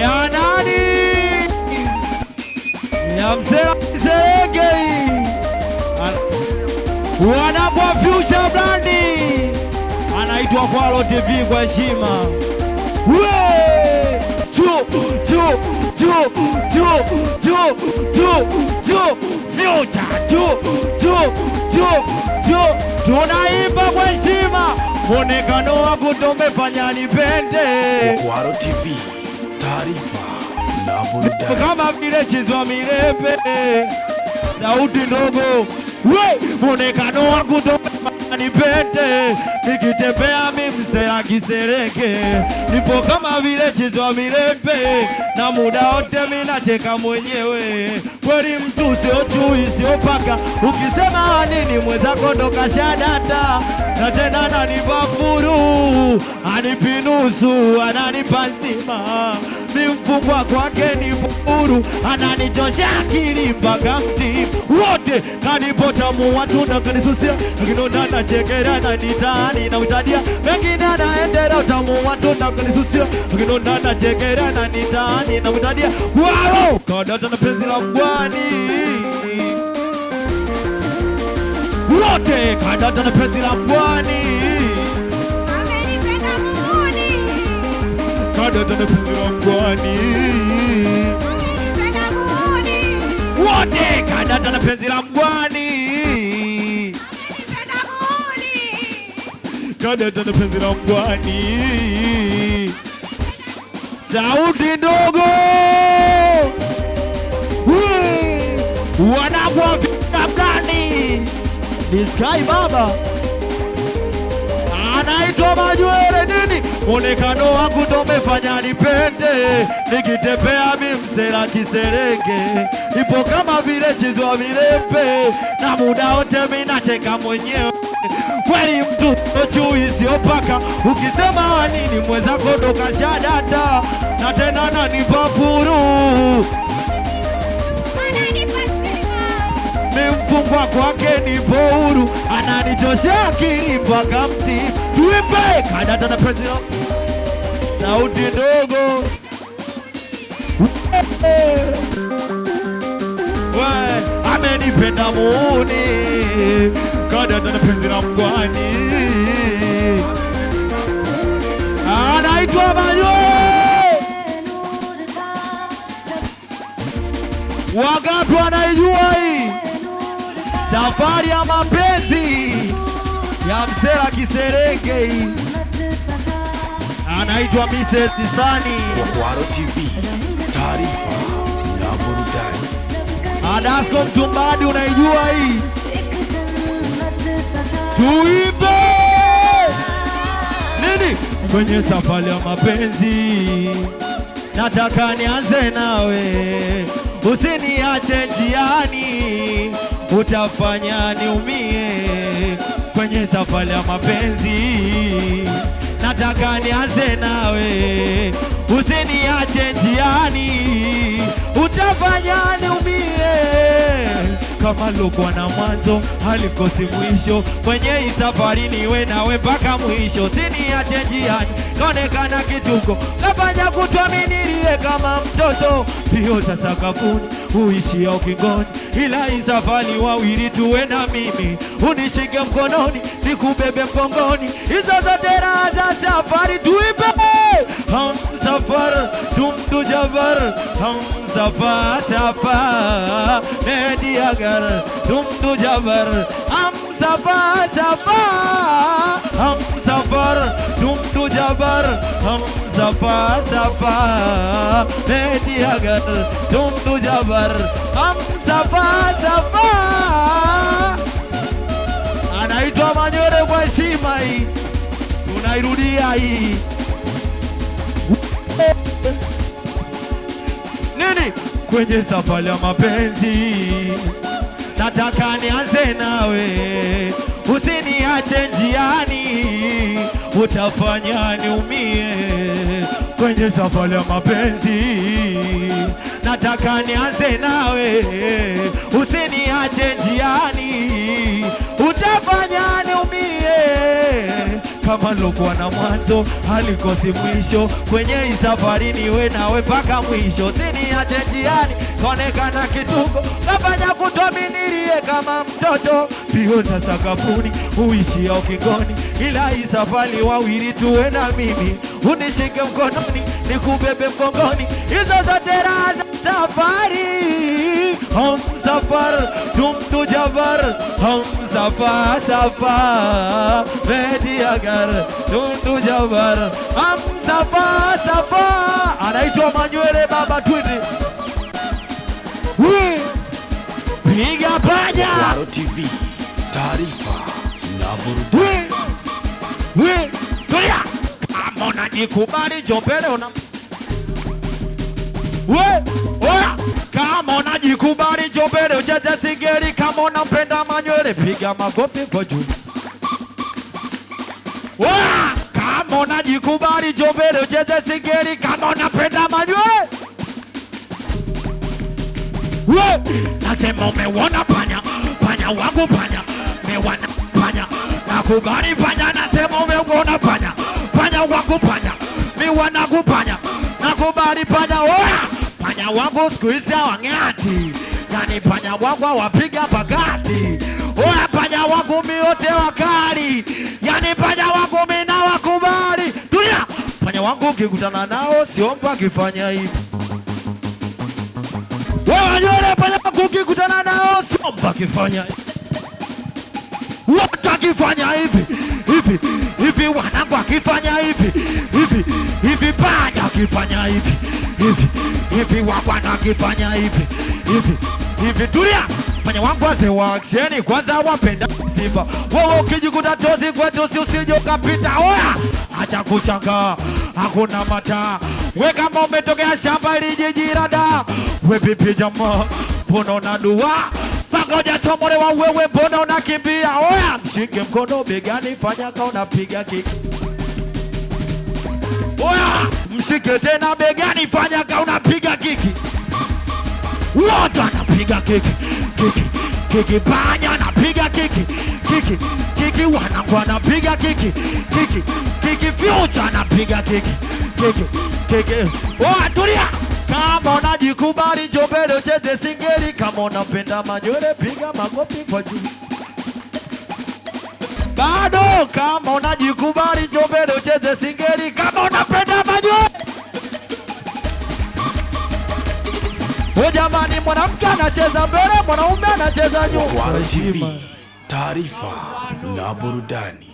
ya nani ya Msela Kiserenge wanakwa Future Brandi anaitwa Kwalo TV kwa heshima. Tunaimba kwa heshima, mwonekano wangu tumefanya nipende. Kwalo TV, taarifa na burudani. Kama vile Chizwa Mirembe, sauti ndogo, mwonekano wangu tumefanya nipende. Nikitembea mimi Msela Kiserenge, nipo kama vile Chizwa Mirembe, na muda wote mimi nacheka mwenyewe. Kweli mtu sio chui sio paka, ukisema nini mwenzako ndo kashadata. Na tena ananipa furu, anipinusu, ananipa nzima. Ni mfungwa kwake ni huru, ananichosha akili mpaka mti wote. Kanipota muwatu na kanisusia, kinona na chekera na nitani na utadia. Mengine anaendera utamu watu na kanisusia, kinona na chekera na nitani na utadia. Wow! Kadata na penzi la mgwani wote, kadata na penzi la mgwani. Kadata na penzi la mgwani wote, kadata na penzi la mgwani. Kadata na penzi la mgwani. Sauti ndogo wanakwa Future Brandi ni Sky baba anaitwa Manywele nini. Mwonekano wangu tumefanya nipende. Nikitembea mimi Msela Kiserenge, ipo kama vile Chizwa Mirembe, na muda wote mimi nacheka mwenyewe. Kweli mtu sio chui sio paka, ukisema nini mwenzako ndo kashadata. Na tena ananipa furu, mfungwa kwake nipo huru, ananichosha akili mpaka mti. Tuipe kadata na penzi la sauti ndogo. Amenipenda muuni, kadata na penzi la mgwani. Anaitwa Manywele. Wangapi wanaijua hii safari ya mapenzi ya Msela Kiserenge? Anaitwa Mrs. Sani. Kwalo TV, taarifa na burudani. Adasko Mtumbadi, unaijua hii? Tuipe nini kwenye safari ya mapenzi, nataka nianze nawe, usiniache njiani, utafanya niumie. Kwenye safari ya mapenzi, nataka nianze nawe, usiniache njiani, utafanya niumie. Kama lokwa na mwanzo halikosi mwisho, kwenye hii safari niwe nawe mpaka mwisho. Usiniache njiani, kaonekana kituko, kafanya kutuaminilie kama mtoto. Pio za sakafuni uishia ukingoni, ila hii safari wawili tuwe na mimi. Unishike mkononi nikubebe mgongoni, hizo zote raha za safari. Tuipe hamsafar tumtu jabar, hamsafar safar medi agar tumtu jabar, hamsafar safar, hamsafar tumtu jabar, hamsafar safar medi agar tumtu jabar, hamsafar safar. Anaitwa Manywele kwa heshima hii, tunairudia hii nini kwenye safari ya mapenzi, nataka nianze nawe, usiniache njiani, utafanya niumie. Kwenye safari ya mapenzi, nataka nianze nawe, usiniache njiani, utafanya niumie. kama lokuwa na mwanzo halikosi mwisho. Kwenye hii safari niwe nawe mpaka mwisho. Usiniache njiani kaonekana kituko, kafanya kutominilie kama mtoto. Pio za sakafuni uishia ukingoni, ila hii safari wawili tuwe na mimi. Unishike mkononi nikubebe mgongoni, hizo zote raha za safari. Hum safar tum tu jabar, hum safa safa bedi agar tum tu jabar, hum safa safa. Anaitwa Manywele baba twende. Piga panya. Kwaro TV, taarifa na burudani. Tulia. Kama unajikubali njoo mbele una. Oya. Kama unajikubali njoo mbele ucheze singeli. Kama unampenda Manywele piga makofi kwa juu. Oya. Kama unajikubali njoo mbele ucheze singeli. Kama unapenda Manywele. Nasema umeuona panya, panya wangu panya, mewana panya, nakubali panya. Nasema umeuona panya, panya wangu panya, mewana kupanya, nakubali panya. Oya, panya wangu siku hizi hawang'ati, yani panya wangu hawapiga pakati. Oya, panya wangu miote wakali, yani panya wangu mina wakubali. Tulia, panya wangu ukikutana nao siomba kifanya hivi. Manywele panya wangu ukikutana nao siomba kifanya hivi. Watu akifanya hivi hivi hivi, wanangu akifanya hivi hivi hivi, panya akifanya hivi hivi hivi, wabwana akifanya hivi hivi hivi. Tulia, panya wangu wase wa action kwanza wapenda Simba. Wewe ukijikuta tozi kwetu si usije ukapita. Oya, acha kuchanga, hakuna mata. We kama umetokea shamba ili jiji rada, we pipi jamaa, mbona unadua? Pagoja chomolewa wewe, mbona unakimbia? Oya, mshike mkono begani, fanya kama unapiga kiki. Oya, mshike tena begani, fanya kama unapiga kiki. Wote anapiga kiki, kiki, kiki. Panya anapiga kiki, kiki, kiki. Wanangu anapiga kiki, kiki, kiki. Future anapiga kiki, kiki, kiki. Oya, tulia. Kama unajikubali njoo mbele ucheze singeli. Kama unapenda Manywele piga makofi kwa juu. Bado kama unajikubali njoo mbele ucheze singeli. Kama unapenda Manywele. Jamani, mwanamke anacheza mbele, mwanaume anacheza nyuma. Kwaro TV, taarifa na burudani.